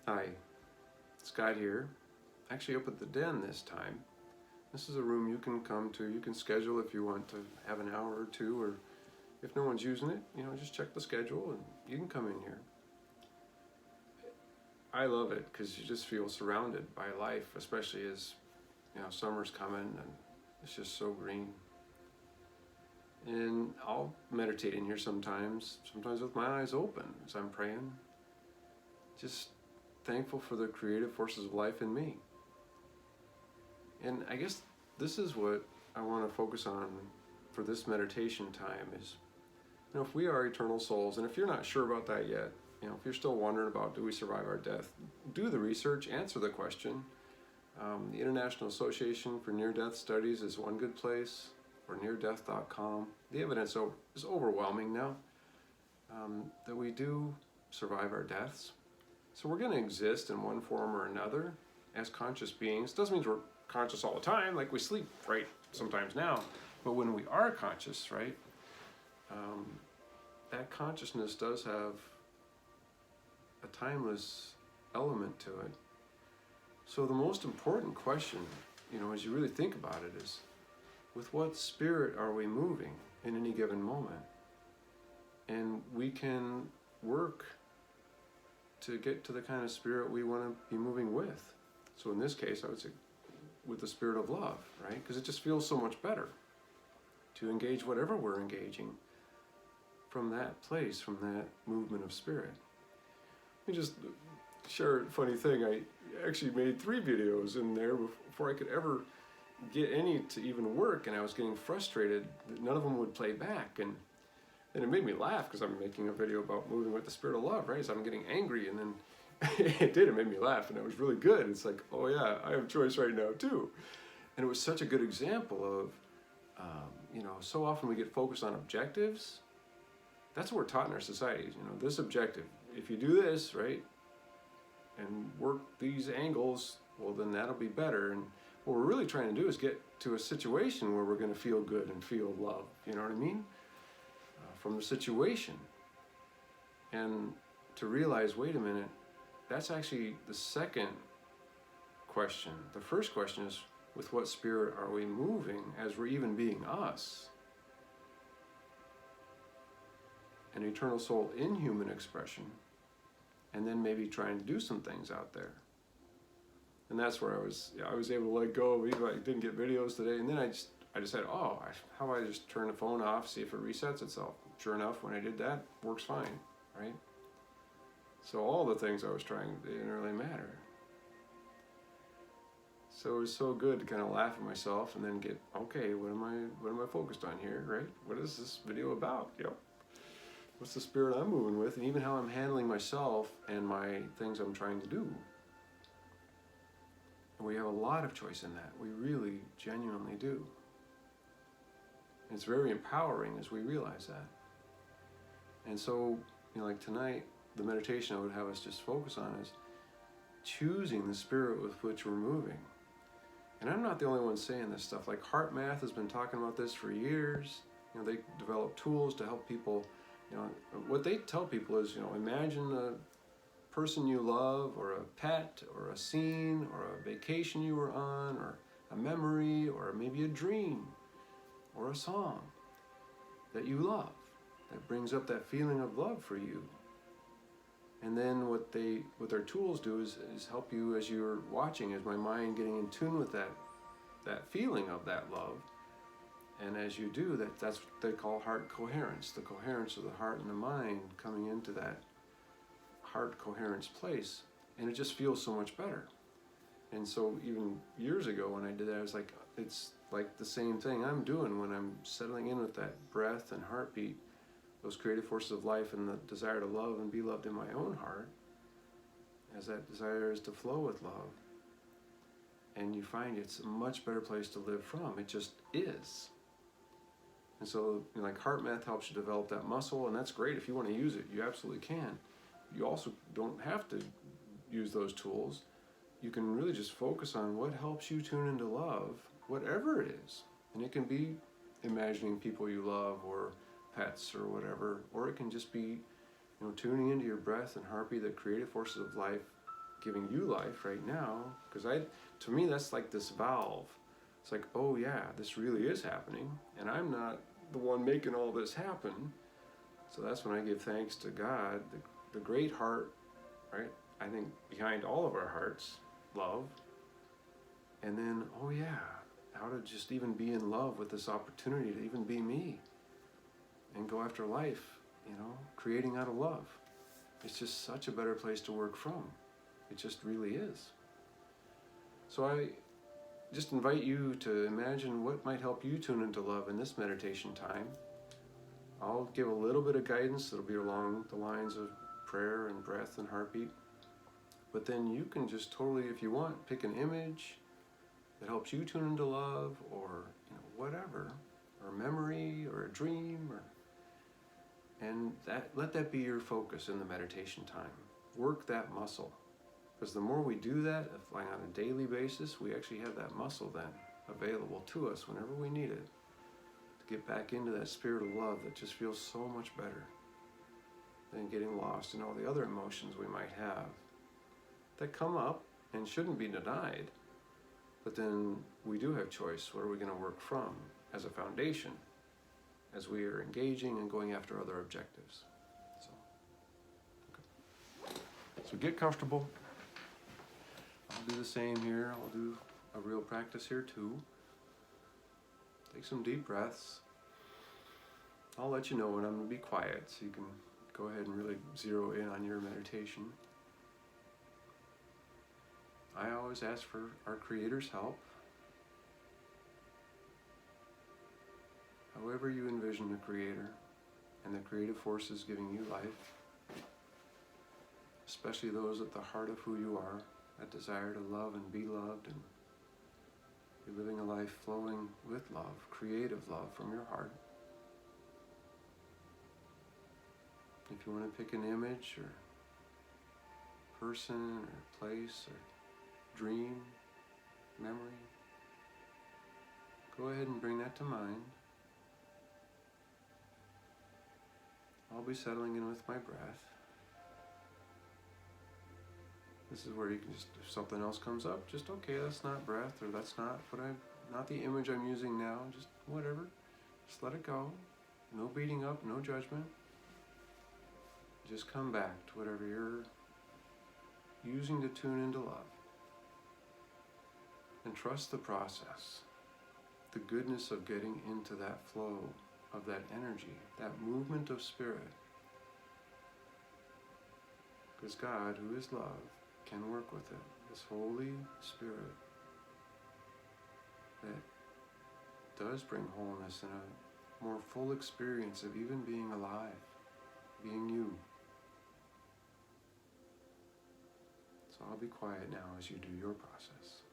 Hi, Scott here. Actually up at the Den this time. This is a room you can come to. You can schedule if you want to have an hour or two, or if no one's using it, just check the schedule and you can come in here. I love it because you just feel surrounded by life, especially as summer's coming and it's just so green. And I'll meditate in here sometimes with my eyes open as I'm praying. Just thankful for the creative forces of life in me. And I guess this is what I want to focus on for this meditation time is, if we are eternal souls, and if you're not sure about that yet, if you're still wondering about do we survive our death, do the research, answer the question. The International Association for Near-Death Studies is one good place, or neardeath.com. The evidence is overwhelming now that we do survive our deaths. So we're going to exist in one form or another as conscious beings. Doesn't mean we're conscious all the time, like we sleep, right, sometimes now. But when we are conscious, right, that consciousness does have a timeless element to it. So the most important question, as you really think about it is, with what spirit are we moving in any given moment? And we can work to get to the kind of spirit we want to be moving with. So in this case, I would say with the spirit of love, right? Because it just feels so much better to engage whatever we're engaging from that place, from that movement of spirit. Let me just share a funny thing. I actually made 3 videos in there before I could ever get any to even work, and I was getting frustrated that none of them would play back. And it made me laugh because I'm making a video about moving with the spirit of love, right? So I'm getting angry, and then it made me laugh, and it was really good. It's like, oh yeah, I have choice right now too. And it was such a good example of, so often we get focused on objectives. That's what we're taught in our societies, this objective. If you do this, right, and work these angles, well, then that'll be better. And what we're really trying to do is get to a situation where we're going to feel good and feel love, you know what I mean? From the situation. And to realize, wait a minute, that's actually the second question. The first question is, with what spirit are we moving as we're even being us? An eternal soul in human expression, and then maybe trying to do some things out there. And that's where I was able to let go, even if I didn't get videos today. And then I decided, how about I just turn the phone off, see if it resets itself. Sure enough, when I did that, works fine, right? So all the things I was trying, they didn't really matter. So it was so good to kind of laugh at myself and then get, okay, what am I focused on here, right? What is this video about? What's the spirit I'm moving with, and even how I'm handling myself and my things I'm trying to do. And we have a lot of choice in that. We really, genuinely do. And it's very empowering as we realize that. And so, like tonight, the meditation I would have us just focus on is choosing the spirit with which we're moving. And I'm not the only one saying this stuff. Like HeartMath has been talking about this for years. They develop tools to help people. What they tell people is, imagine a person you love, or a pet, or a scene, or a vacation you were on, or a memory, or maybe a dream, or a song that you love, that brings up that feeling of love for you. And then what their tools do is help you as you're watching, as my mind getting in tune with that feeling of that love. And as you do, that's what they call heart coherence, the coherence of the heart and the mind coming into that heart coherence place. And it just feels so much better. And so even years ago when I did that, I was like, it's like the same thing I'm doing when I'm settling in with that breath and heartbeat, those creative forces of life and the desire to love and be loved in my own heart, as that desire is to flow with love. And you find it's a much better place to live from. It just is. And so, like HeartMath helps you develop that muscle, and that's great. If you want to use it, you absolutely can. You also don't have to use those tools. You can really just focus on what helps you tune into love, whatever it is. And it can be imagining people you love, or pets, or whatever. Or it can just be, tuning into your breath and heartbeat, the creative forces of life giving you life right now, because to me that's like this valve. It's like, oh yeah, this really is happening, and I'm not the one making all this happen. So that's when I give thanks to God, the great heart, right? I think behind all of our hearts, love. And then, oh yeah, how to just even be in love with this opportunity to even be me and go after life, creating out of love. It's just such a better place to work from. It just really is. So I just invite you to imagine what might help you tune into love in this meditation time. I'll give a little bit of guidance that'll be along the lines of prayer and breath and heartbeat. But then you can just totally, if you want, pick an image that helps you tune into love, or whatever, or a memory or a dream, and let that be your focus in the meditation time. Work that muscle, because the more we do that, like on a daily basis, we actually have that muscle then available to us whenever we need it, to get back into that spirit of love that just feels so much better than getting lost in all the other emotions we might have that come up and shouldn't be denied. But then we do have choice. What are we going to work from as a foundation as we are engaging and going after other objectives? So get comfortable. I'll do the same here. I'll do a real practice here too. Take some deep breaths. I'll let you know when I'm going to be quiet, so you can go ahead and really zero in on your meditation. I always ask for our Creator's help. However you envision the Creator and the creative forces giving you life, especially those at the heart of who you are, that desire to love and be loved, and be living a life flowing with love, creative love from your heart. If you want to pick an image or person or place or dream, memory, go ahead and bring that to mind. I'll be settling in with my breath. This is where you can just, if something else comes up, just okay, that's not breath, or that's not not the image I'm using now, just whatever. Just let it go. No beating up, no judgment. Just come back to whatever you're using to tune into love. And trust the process, the goodness of getting into that flow of that energy, that movement of spirit. Because God, who is love, can work with it. This Holy Spirit that does bring wholeness and a more full experience of even being alive, being you. So I'll be quiet now as you do your process.